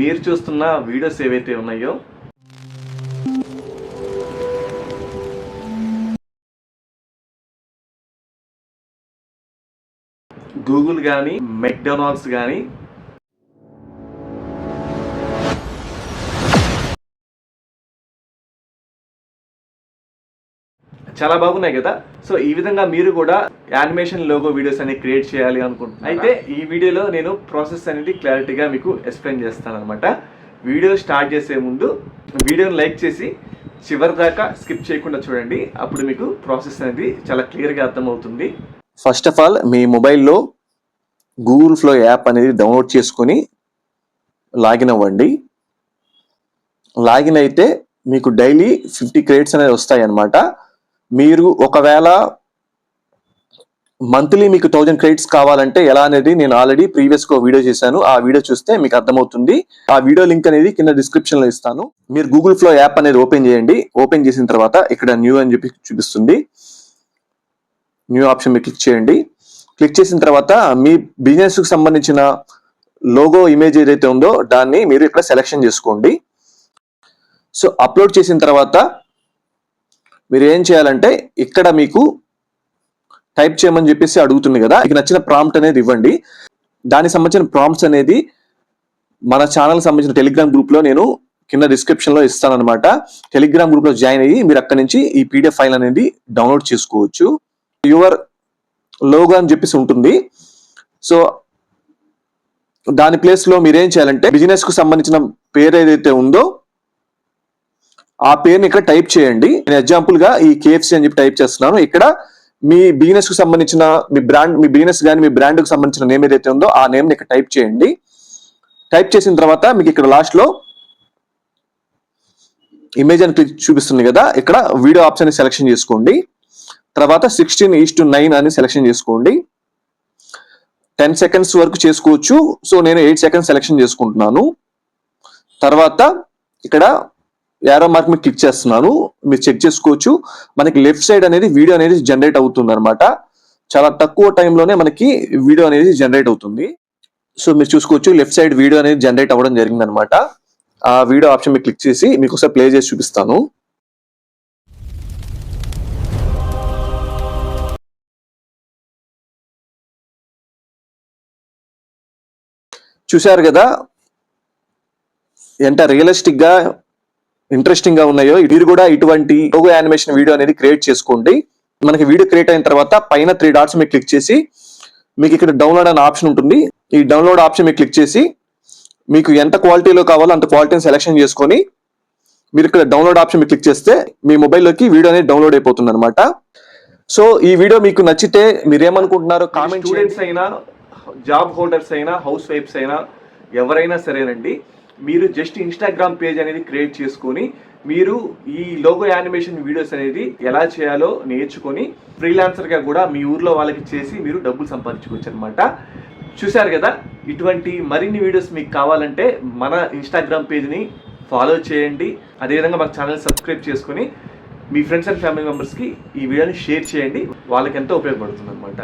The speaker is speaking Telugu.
మీరు చూస్తున్న వీడియోస్ ఏవైతే ఉన్నాయో గూగుల్ కానీ మెక్డొనాల్డ్స్ కానీ చాలా బాగున్నాయి కదా. సో ఈ విధంగా మీరు కూడా యానిమేషన్ లోగో వీడియోస్ అనేది క్రియేట్ చేయాలి అనుకుంటున్నాను. అయితే ఈ వీడియోలో నేను ప్రాసెస్ అనేది క్లారిటీగా మీకు ఎక్స్ప్లెయిన్ చేస్తాను అనమాట. వీడియో స్టార్ట్ చేసే ముందు వీడియోని లైక్ చేసి చివరి దాకా స్కిప్ చేయకుండా చూడండి. అప్పుడు మీకు ప్రాసెస్ అనేది చాలా క్లియర్గా అర్థమవుతుంది. ఫస్ట్ ఆఫ్ ఆల్ మీ మొబైల్లో గూగుల్ ఫ్లో యాప్ అనేది డౌన్లోడ్ చేసుకొని లాగిన్ అవ్వండి. లాగిన్ అయితే మీకు డైలీ 50 క్రెడిట్స్ అనేది వస్తాయి అన్నమాట. మీరు ఒకవేళ మంత్లీ మీకు 1000 క్రెడిట్స్ కావాలంటే ఎలా అనేది నేను ఆల్రెడీ ప్రీవియస్గా వీడియో చేశాను. ఆ వీడియో చూస్తే మీకు అర్థమవుతుంది. ఆ వీడియో లింక్ అనేది కింద డిస్క్రిప్షన్ లో ఇస్తాను. మీరు గూగుల్ ఫ్లో యాప్ అనేది ఓపెన్ చేయండి. ఓపెన్ చేసిన తర్వాత ఇక్కడ న్యూ అని చెప్పి చూపిస్తుంది. న్యూ ఆప్షన్ మీద క్లిక్ చేయండి. క్లిక్ చేసిన తర్వాత మీ బిజినెస్ కు సంబంధించిన లోగో ఇమేజ్ ఏదైతే ఉందో దాన్ని మీరు ఇక్కడ సెలెక్షన్ చేసుకోండి. సో అప్లోడ్ చేసిన తర్వాత మీరు ఏం చేయాలంటే ఇక్కడ మీకు టైప్ చేయమని చెప్పేసి అడుగుతుంది కదా, మీకు నచ్చిన ప్రాంప్ట్ అనేది ఇవ్వండి. దానికి సంబంధించిన ప్రాంప్ట్స్ అనేది మన ఛానల్ సంబంధించిన టెలిగ్రామ్ గ్రూప్ లో నేను కింద డిస్క్రిప్షన్ లో ఇస్తాను అనమాట. టెలిగ్రామ్ గ్రూప్ లో జాయిన్ అయ్యి మీరు అక్కడ నుంచి ఈ పీడిఎఫ్ ఫైల్ అనేది డౌన్లోడ్ చేసుకోవచ్చు. యువర్ లోగో అని చెప్పేసి ఉంటుంది. సో దాని ప్లేస్ లో మీరేం చేయాలంటే బిజినెస్ కు సంబంధించిన పేరు ఏదైతే ఉందో ఆ పేరుని ఇక్కడ టైప్ చేయండి. నేను ఎగ్జాంపుల్ గా ఈ KFC అని చెప్పి టైప్ చేస్తున్నాను. ఇక్కడ మీ బిజినెస్ కు సంబంధించిన మీ బిజినెస్ కానీ మీ బ్రాండ్ కు సంబంధించిన నేమ్ ఏదైతే ఉందో ఆ నేమ్ ని ఇక్కడ టైప్ చేయండి. టైప్ చేసిన తర్వాత మీకు ఇక్కడ లాస్ట్ లో ఇమేజ్ అని చూపిస్తుంది కదా, ఇక్కడ వీడియో ఆప్షన్ సెలెక్షన్ చేసుకోండి. తర్వాత 16:9 అని సెలెక్షన్ చేసుకోండి. 10 సెకండ్స్ వరకు చేసుకోవచ్చు. సో నేను 8 సెకండ్స్ సెలెక్షన్ చేసుకుంటున్నాను. తర్వాత ఇక్కడ యారో మార్క్ మీద క్లిక్ చేస్తున్నాను. మీరు చెక్ చేసుకోవచ్చు, మనకి లెఫ్ట్ సైడ్ అనేది వీడియో అనేది జనరేట్ అవుతుంది అనమాట. చాలా తక్కువ టైంలోనే మనకి వీడియో అనేది జనరేట్ అవుతుంది. సో మీరు చూసుకోవచ్చు లెఫ్ట్ సైడ్ వీడియో అనేది జనరేట్ అవ్వడం జరిగింది అనమాట. ఆ వీడియో ఆప్షన్ మీద క్లిక్ చేసి మీకు ఒకసారి ప్లే చేసి చూపిస్తాను. చూశారు కదా ఎంత రియలిస్టిక్ గా ఇంట్రెస్టింగ్ గా ఉన్నాయో. మీరు కూడా ఇటువంటి లోగో యానిమేషన్ వీడియో అనేది క్రియేట్ చేసుకోండి. మనకి వీడియో క్రియేట్ అయిన తర్వాత పైన 3 డాట్స్ మీద క్లిక్ చేసి మీకు ఇక్కడ డౌన్లోడ్ అనే ఆప్షన్ ఉంటుంది. ఈ డౌన్లోడ్ ఆప్షన్ మీద క్లిక్ చేసి మీకు ఎంత క్వాలిటీలో కావాలో అంత క్వాలిటీని సెలెక్షన్ చేసుకొని మీరు ఇక్కడ డౌన్లోడ్ ఆప్షన్ మీద క్లిక్ చేస్తే మీ మొబైల్లోకి వీడియో అనేది డౌన్లోడ్ అయిపోతుంది అనమాట. సో ఈ వీడియో మీకు నచ్చితే మీరు ఏమనుకుంటున్నారో కామెంట్. స్టూడెంట్స్ అయినా, జాబ్ హోల్డర్స్ అయినా, హౌస్ వైఫ్స్ అయినా, ఎవరైనా సరేనండి, మీరు జస్ట్ ఇన్స్టాగ్రామ్ పేజ్ అనేది క్రియేట్ చేసుకొని మీరు ఈ లోగో యానిమేషన్ వీడియోస్ అనేది ఎలా చేయాలో నేర్చుకొని ఫ్రీలాన్సర్గా కూడా మీ ఊర్లో వాళ్ళకి చేసి మీరు డబ్బులు సంపాదించుకోవచ్చు అనమాట. చూశారు కదా, ఇటువంటి మరిన్ని వీడియోస్ మీకు కావాలంటే మన ఇన్స్టాగ్రామ్ పేజ్ని ఫాలో చేయండి. అదేవిధంగా మన ఛానల్ సబ్స్క్రైబ్ చేసుకొని మీ ఫ్రెండ్స్ అండ్ ఫ్యామిలీ మెంబర్స్కి ఈ వీడియోని షేర్ చేయండి. వాళ్ళకి ఎంతో ఉపయోగపడుతుంది అనమాట.